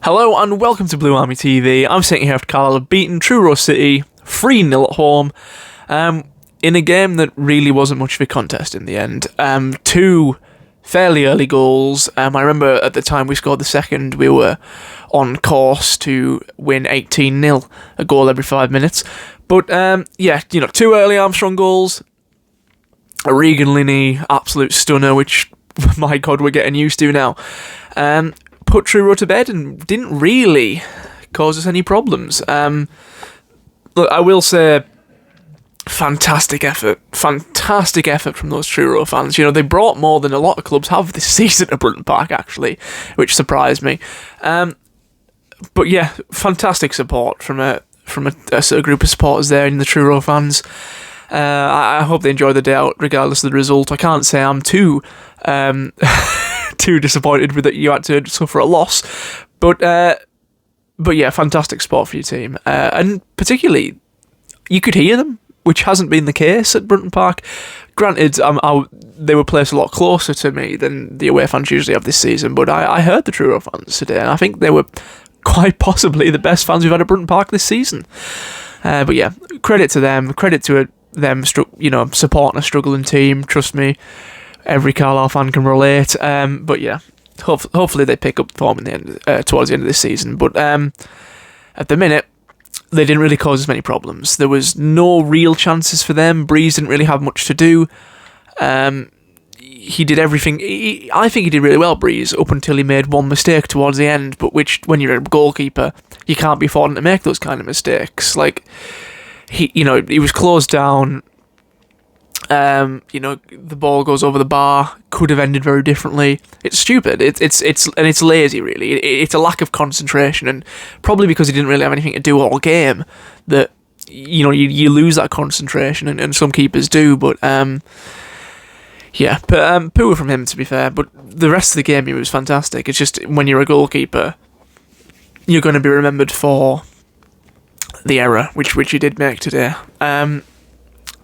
Hello and welcome to Blue Army TV. I'm sitting here after Carlisle have beaten Truro City 3-0 at home in a game that really wasn't much of a contest in the end. Two fairly early goals. I remember at the time we scored the second, we were on course to win 18-0, a goal every 5 minutes. But two early Armstrong goals. A Regan Linney absolute stunner, which, my God, we're getting used to now. Put Truro to bed and didn't really cause us any problems. Look, I will say, fantastic effort from those Truro fans. You know, they brought more than a lot of clubs have this season to Brunton Park, actually, which surprised me. But yeah, fantastic support from a group of supporters there in the Truro fans. I hope they enjoy the day out, regardless of the result. I can't say I'm too disappointed with that you had to suffer a loss, but yeah, fantastic support for your team, and particularly you could hear them, which hasn't been the case at Brunton Park. Granted, they were placed a lot closer to me than the away fans usually have this season, but I heard the Truro fans today, and I think they were quite possibly the best fans we've had at Brunton Park this season. But yeah, credit to them, them supporting a struggling team. Trust me, every Carlisle fan can relate. But yeah, hopefully they pick up form towards the end of this season. But at the minute, they didn't really cause us many problems. There was no real chances for them. Breeze didn't really have much to do. He did everything. I think he did really well, Breeze, up until he made one mistake towards the end. But which, when you're a goalkeeper, you can't be affording to make those kind of mistakes. Like, he was closed down. The ball goes over the bar. Could have ended very differently. It's stupid. It's lazy, really. It's a lack of concentration, and probably because he didn't really have anything to do all game that you lose that concentration, and some keepers do. But poor from him, to be fair. But the rest of the game, he was fantastic. It's just when you're a goalkeeper, you're going to be remembered for the error, which he did make today.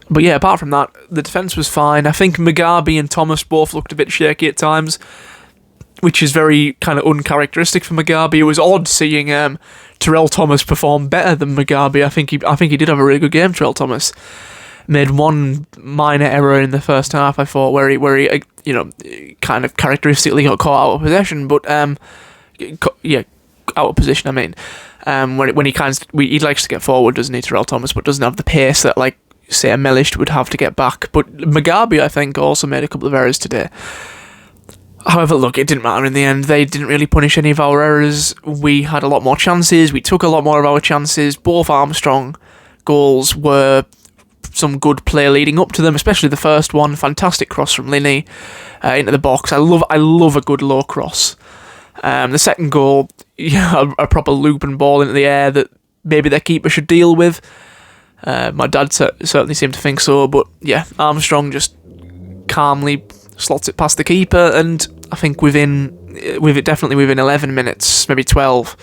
But yeah, apart from that, the defence was fine. I think Mugabe and Thomas both looked a bit shaky at times, which is very kind of uncharacteristic for Mugabe. It was odd seeing Terrell Thomas perform better than Mugabe. I think he did have a really good game. Terrell Thomas made one minor error in the first half, I thought, where he kind of characteristically got caught out of possession, but out of position. I mean, when he likes to get forward, doesn't he, Terrell Thomas, but doesn't have the pace that, like, say, a Mellish would have to get back. But Mugabe, I think, also made a couple of errors today. However, look, it didn't matter in the end. They didn't really punish any of our errors. We had a lot more chances. We took a lot more of our chances. Both Armstrong goals were some good play leading up to them, especially the first one. Fantastic cross from Linney into the box. I love a good low cross. The second goal, a proper looping ball into the air that maybe their keeper should deal with. My dad certainly seemed to think so, but yeah, Armstrong just calmly slots it past the keeper, and I think definitely within 11 minutes, maybe 12,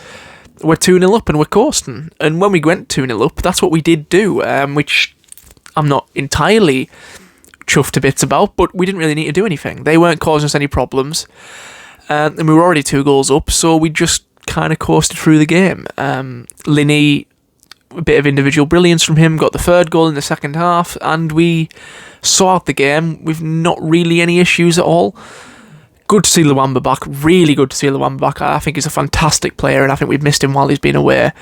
we're 2-0 up and we're coasting. And when we went 2-0 up, that's what we did do, which I'm not entirely chuffed to bits about, but we didn't really need to do anything. They weren't causing us any problems, and we were already 2 goals up, so we just kind of coasted through the game. Linney, a bit of individual brilliance from him, got the third goal in the second half, and we saw out the game with not really any issues at all. Good to see Luamba back, really good to see Luamba back. I think he's a fantastic player, and I think we've missed him while he's been away.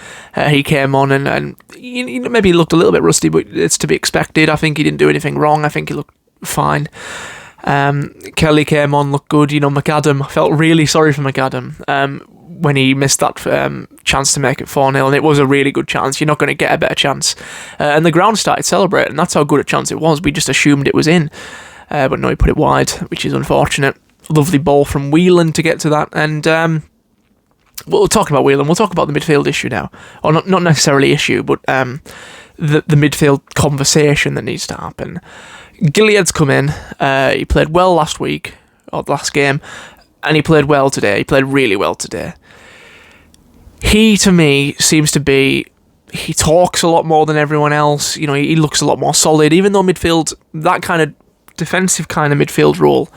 He came on and maybe he looked a little bit rusty, but it's to be expected. I think he didn't do anything wrong. I think he looked fine. Kelly came on, looked good. McAdam, I felt really sorry for McAdam when he missed that chance to make it 4-0, and it was a really good chance. You're not going to get a better chance. And the ground started celebrating. That's how good a chance it was. We just assumed it was in. But no, he put it wide, which is unfortunate. Lovely ball from Whelan to get to that. And we'll talk about Whelan. We'll talk about the midfield issue now. Or not necessarily issue, but the midfield conversation that needs to happen. Gilead's come in. He played well last week, or the last game, and he played well today. He played really well today. He, to me, seems to be... He talks a lot more than everyone else. He looks a lot more solid, even though midfield, that kind of defensive kind of midfield role,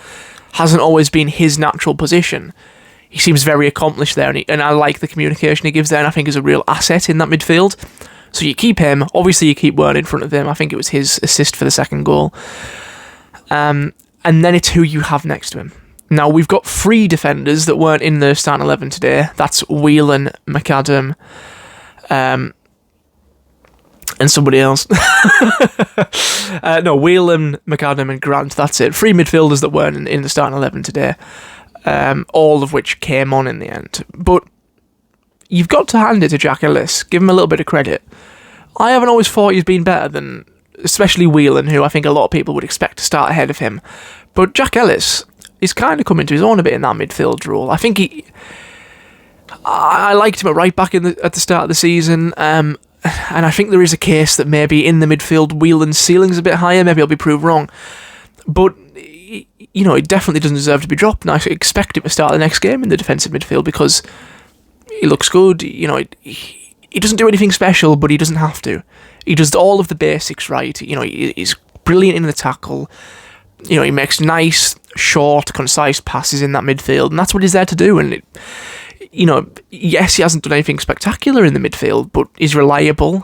hasn't always been his natural position. he seems very accomplished there, and I like the communication he gives there, and I think is a real asset in that midfield. So you keep him. Obviously, you keep Werner in front of him. I think it was his assist for the second goal. And then it's who you have next to him. Now, we've got 3 defenders that weren't in the starting 11 today. That's Whelan, McAdam, and somebody else. No, Whelan, McAdam, and Grant. That's it. 3 midfielders that weren't in the starting 11 today. All of which came on in the end. But you've got to hand it to Jack Ellis. Give him a little bit of credit. I haven't always thought he's been better than, especially Whelan, who I think a lot of people would expect to start ahead of him. But Jack Ellis is kind of coming to his own a bit in that midfield role. I think I liked him at right back at the start of the season, and I think there is a case that maybe in the midfield Whelan's ceiling's a bit higher. Maybe I'll be proved wrong. But you know, he definitely doesn't deserve to be dropped, and I expect him to start the next game in the defensive midfield because he looks good. You know, he doesn't do anything special, but he doesn't have to. He does all of the basics right. You know, he's brilliant in the tackle. You know, he makes nice, short, concise passes in that midfield, and that's what he's there to do. And you know, yes, he hasn't done anything spectacular in the midfield, but he's reliable,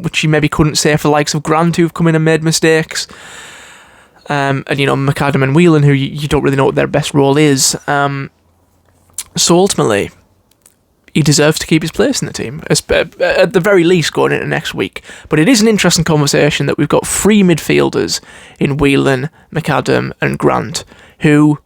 which you maybe couldn't say for the likes of Grant, who've come in and made mistakes. And you know, McAdam and Whelan, who you don't really know what their best role is. So ultimately, he deserves to keep his place in the team, at the very least going into next week. But it is an interesting conversation that we've got 3 midfielders in Whelan, McAdam, and Grant, who,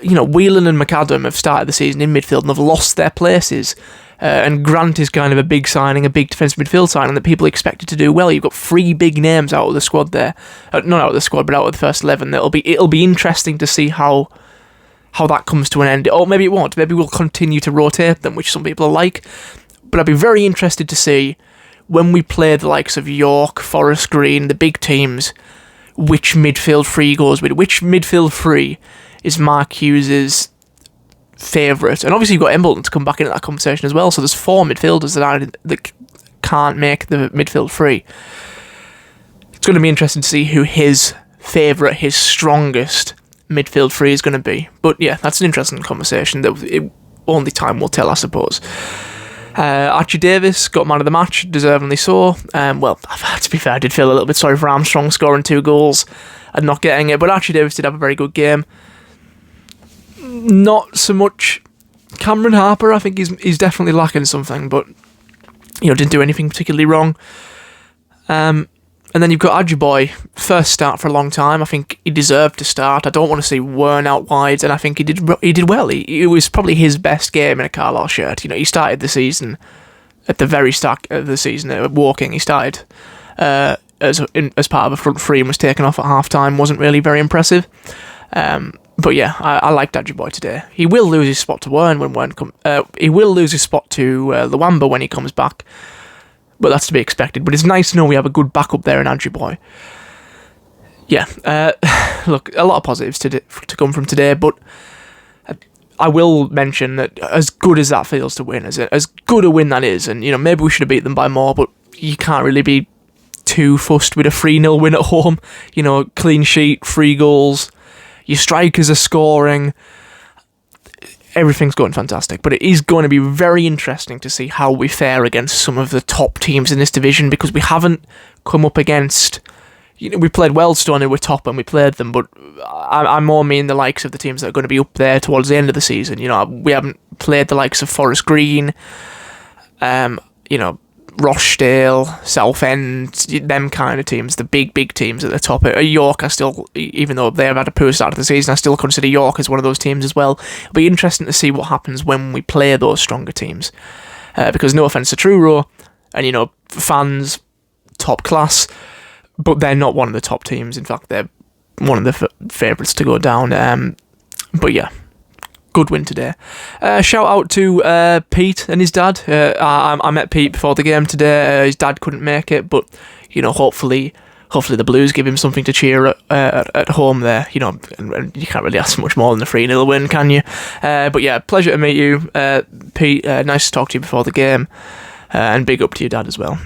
you know, Whelan and McAdam have started the season in midfield and have lost their places. And Grant is kind of a big signing, a big defensive midfield signing that people expected to do well. You've got 3 big names out of the squad there. Not out of the squad, but out of the first 11. It'll be interesting to see how that comes to an end. Or maybe it won't. Maybe we'll continue to rotate them, which some people like. But I'd be very interested to see, when we play the likes of York, Forest Green, the big teams, which midfield 3 goes with. Which midfield 3 is Mark Hughes's favourite? And obviously you've got Embleton to come back into that conversation as well, so there's 4 midfielders that can't make the midfield 3. It's going to be interesting to see who his favourite, his strongest midfield 3 is going to be. But yeah, that's an interesting conversation that only time will tell, I suppose. Archie Davis got man of the match, deservingly so. Well, to be fair, I did feel a little bit sorry for Armstrong scoring 2 goals and not getting it, but Archie Davis did have a very good game. Not so much Cameron Harper. I think he's definitely lacking something, but you know, didn't do anything particularly wrong. And then you've got Adjuboy, first start for a long time. I think he deserved to start. I don't want to see Wern out wide, and I think he did well. It was probably his best game in a Carlisle shirt. You know, he started the season at the very start of the season at Woking. He started as part of a front 3 and was taken off at half time. Wasn't really very impressive. But yeah, I liked Adjuboy today. He will lose his spot to Wern when Wern he will lose his spot to Luamba when he comes back, but that's to be expected. But it's nice to know we have a good backup there in Adjuboy. Yeah, look, a lot of positives to come from today, but I will mention that as good as that feels to win, as good a win that is, and you know, maybe we should have beat them by more, but you can't really be too fussed with a 3-0 win at home. You know, clean sheet, 3 goals. Your strikers are scoring. Everything's going fantastic. But it is going to be very interesting to see how we fare against some of the top teams in this division, because we haven't come up against... You know, we played Wealdstone who were top and we played them, but I more mean the likes of the teams that are going to be up there towards the end of the season. You know, we haven't played the likes of Forest Green, you know, Rochdale, Southend, them kind of teams, the big teams at the top. York, I still, even though they have had a poor start of the season, I still consider York as one of those teams as well. It'll be interesting to see what happens when we play those stronger teams. Because no offence to Truro, and you know, fans, top class, but they're not one of the top teams. In fact, they're one of the favourites to go down. But yeah, good win today. Shout out to Pete and his dad. I met Pete before the game today. His dad couldn't make it, but you know, hopefully the Blues give him something to cheer at home there. You know, and you can't really ask much more than a 3-0 win, can you? But yeah, pleasure to meet you, Pete. Nice to talk to you before the game, and big up to your dad as well.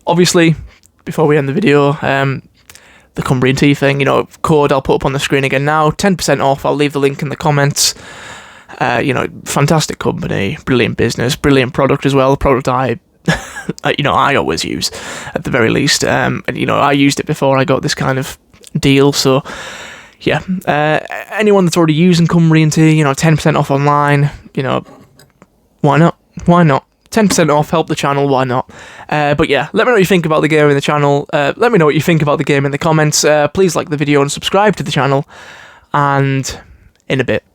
Obviously, before we end the video, the Cumbrian Tea thing, you know, code I'll put up on the screen again now, 10% off, I'll leave the link in the comments. You know, fantastic company, brilliant business, brilliant product as well, product I always use, at the very least, and, you know, I used it before I got this kind of deal, so, yeah, anyone that's already using Cumbrian Tea, you know, 10% off online, you know, why not? 10% off, help the channel, why not? But yeah, let me know what you think about the game in the channel. Let me know what you think about the game in the comments. Please like the video and subscribe to the channel. And in a bit.